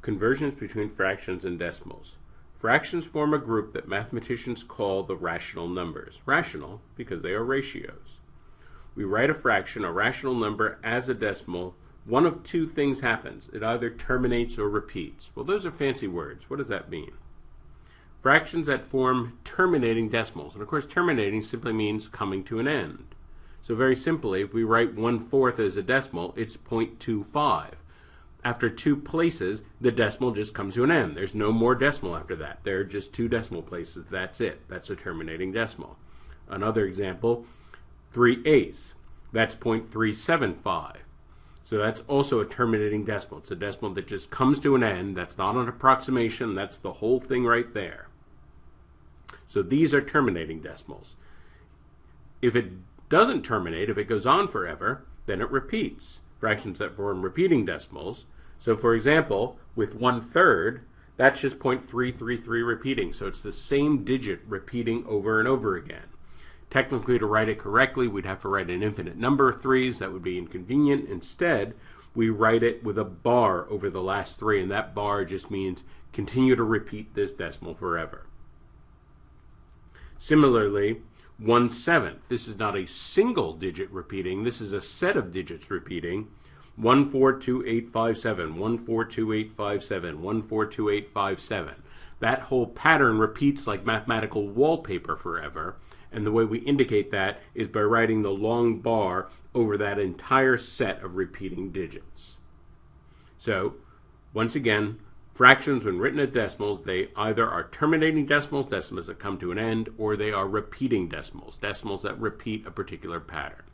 Conversions between fractions and decimals. Fractions form a group that mathematicians call the rational numbers. Rational because they are ratios. We write a fraction, a rational number, as a decimal. One of two things happens. It either terminates or repeats. Well, those are fancy words. What does that mean? Fractions that form terminating decimals. And of course, terminating simply means coming to an end. So very simply, if we write 1/4 as a decimal, it's 0.25. After two places, the decimal just comes to an end. There's no more decimal after that. There are just two decimal places. That's it. That's a terminating decimal. Another example, 3/8. That's 0.375. So that's also a terminating decimal. It's a decimal that just comes to an end. That's not an approximation. That's the whole thing right there. So these are terminating decimals. If it doesn't terminate, if it goes on forever, then it repeats. Fractions that form repeating decimals. So for example, with 1/3, that's just 0.333 repeating. So it's the same digit repeating over and over again. Technically, to write it correctly, we'd have to write an infinite number of threes. That would be inconvenient. Instead, we write it with a bar over the last three, and that bar just means continue to repeat this decimal forever. Similarly, 1/7. This is not a single digit repeating. This is a set of digits repeating. 142857, 142857, 142857. That whole pattern repeats like mathematical wallpaper forever. And the way we indicate that is by writing the long bar over that entire set of repeating digits. So, once again, fractions, when written as decimals, they either are terminating decimals, decimals that come to an end, or they are repeating decimals, decimals that repeat a particular pattern.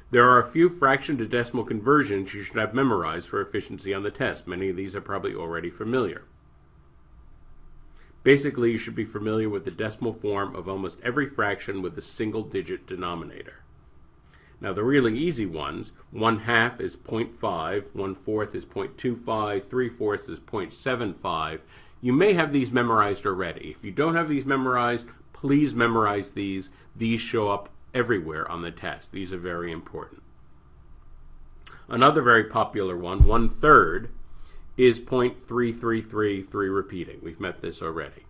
There are a few fraction to decimal conversions you should have memorized for efficiency on the test. Many of these are probably already familiar. Basically, you should be familiar with the decimal form of almost every fraction with a single-digit denominator. Now, the really easy ones, 1/2 is 0.5, 1/4 is 0.25, 3/4 is 0.75. You may have these memorized already. If you don't have these memorized, please memorize these. These show up everywhere on the test. These are very important. Another very popular one, 1/3, is 0.3333 repeating. We've met this already.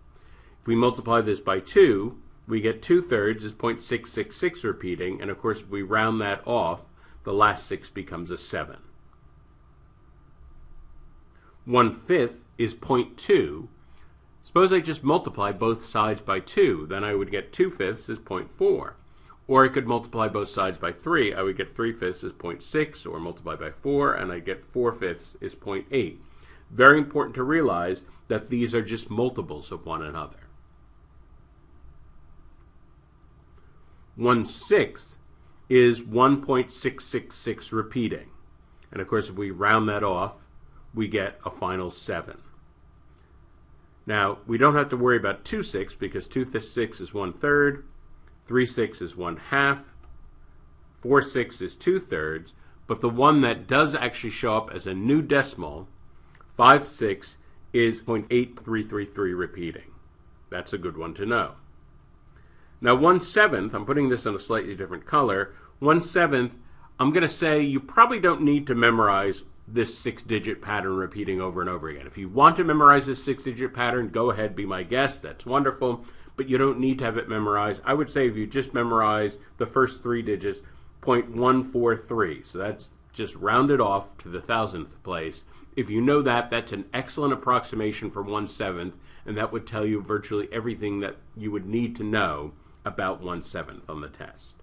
If we multiply this by 2, we get 2/3 is 0.666 repeating, and of course if we round that off, the last 6 becomes a 7. 1/5 is 0.2. Suppose I just multiply both sides by 2, then I would get 2/5 is 0.4. Or I could multiply both sides by 3, I would get 3/5 is 0.6, or multiply by 4, and I get 4/5 is 0.8. Very important to realize that these are just multiples of one another. 1/6 is 1.666 repeating. And of course, if we round that off, we get a final 7. Now, we don't have to worry about 2/6 because 2/6 is 1/3, 3/6 is 1/2, 4/6 is 2/3, but the one that does actually show up as a new decimal, 5/6, is 0.8333 repeating. That's a good one to know. Now 1/7, I'm putting this in a slightly different color, 1/7, I'm going to say you probably don't need to memorize this 6-digit pattern repeating over and over again. If you want to memorize this 6-digit pattern, go ahead, be my guest, that's wonderful, but you don't need to have it memorized. I would say if you just memorize the first 3 digits, 0.143, so that's just rounded off to the 1,000th place. If you know that, that's an excellent approximation for 1/7, and that would tell you virtually everything that you would need to know about 1/7 on the test.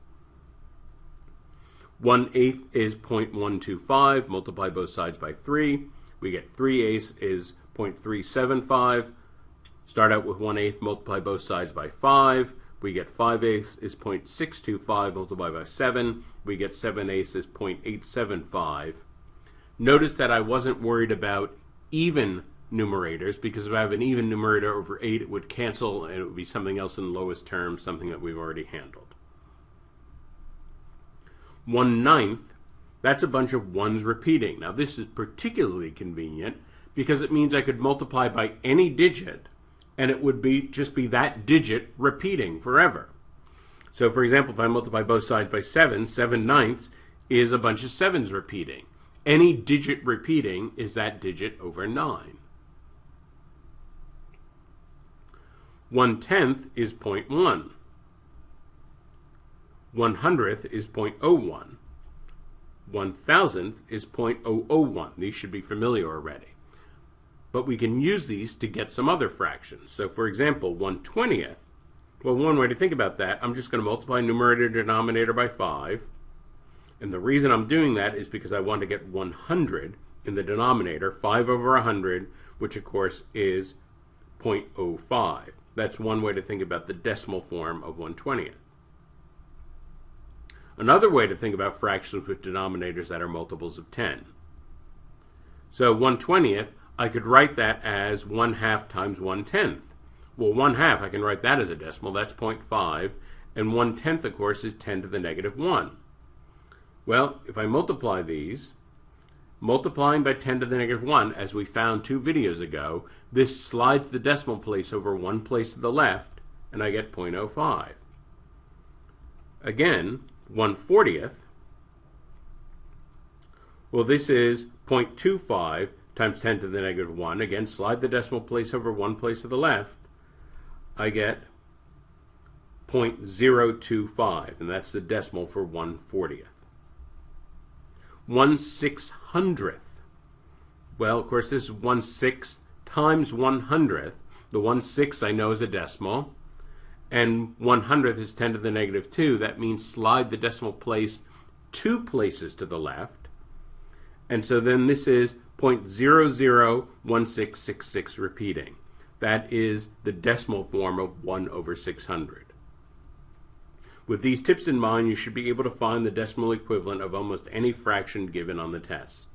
1/8 is 0.125, multiply both sides by 3. We get 3/8 is 0.375. Start out with 1/8, multiply both sides by 5. We get 5/8 is 0.625, multiply by 7. We get 7/8 is 0.875. Notice that I wasn't worried about even numerators, because if I have an even numerator over 8, it would cancel and it would be something else in the lowest term, something that we've already handled. 1/9, that's a bunch of ones repeating. Now this is particularly convenient because it means I could multiply by any digit and it would just be that digit repeating forever. So for example, if I multiply both sides by 7, 7/9 is a bunch of 7s repeating. Any digit repeating is that digit over 9. 1/10 is 0.1. 100th is 0.01. 1,000th is 0.001. These should be familiar already. But we can use these to get some other fractions. So for example, 1/20th, well, one way to think about that, I'm just going to multiply numerator and denominator by 5. And the reason I'm doing that is because I want to get 100 in the denominator, 5 over 100, which of course is 0.05. That's one way to think about the decimal form of 1/20th. Another way to think about fractions with denominators that are multiples of 10. So 1/20th, I could write that as 1/2 times 1/10. Well, 1/2, I can write that as a decimal. That's 0.5. And 1/10, of course, is 10 to the negative 1. Well, if I multiply these, multiplying by 10 to the negative 1, as we found 2 videos ago, this slides the decimal place over one place to the left, and I get 0.05. Again, 1/40th, well, this is 0.25 times 10 to the negative 1. Again, slide the decimal place over one place to the left, I get 0.025, and that's the decimal for 1/40th. 1/600th. Well, of course, this is 1/6 times 100th. The 1/6 I know is a decimal, and 100th is 10 to the negative 2. That means slide the decimal place 2 places to the left. And so then this is 0.001666 repeating. That is the decimal form of 1 over 600. With these tips in mind, you should be able to find the decimal equivalent of almost any fraction given on the test.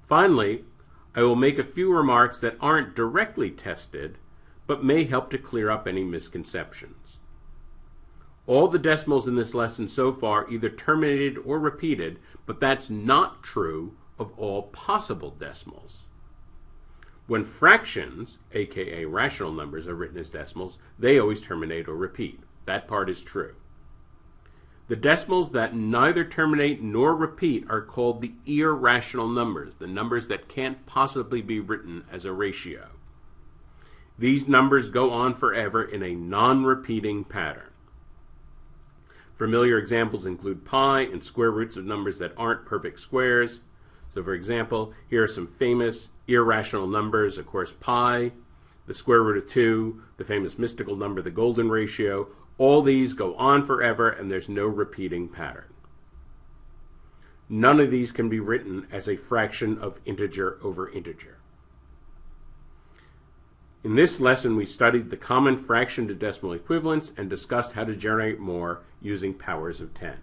Finally, I will make a few remarks that aren't directly tested, but may help to clear up any misconceptions. All the decimals in this lesson so far either terminated or repeated, but that's not true of all possible decimals. When fractions, aka rational numbers, are written as decimals, they always terminate or repeat. That part is true. The decimals that neither terminate nor repeat are called the irrational numbers, the numbers that can't possibly be written as a ratio. These numbers go on forever in a non-repeating pattern. Familiar examples include pi and square roots of numbers that aren't perfect squares. So for example, here are some famous irrational numbers. Of course, pi, the square root of 2, the famous mystical number, the golden ratio. All these go on forever, and there's no repeating pattern. None of these can be written as a fraction of integer over integer. In this lesson, we studied the common fraction to decimal equivalents and discussed how to generate more using powers of 10.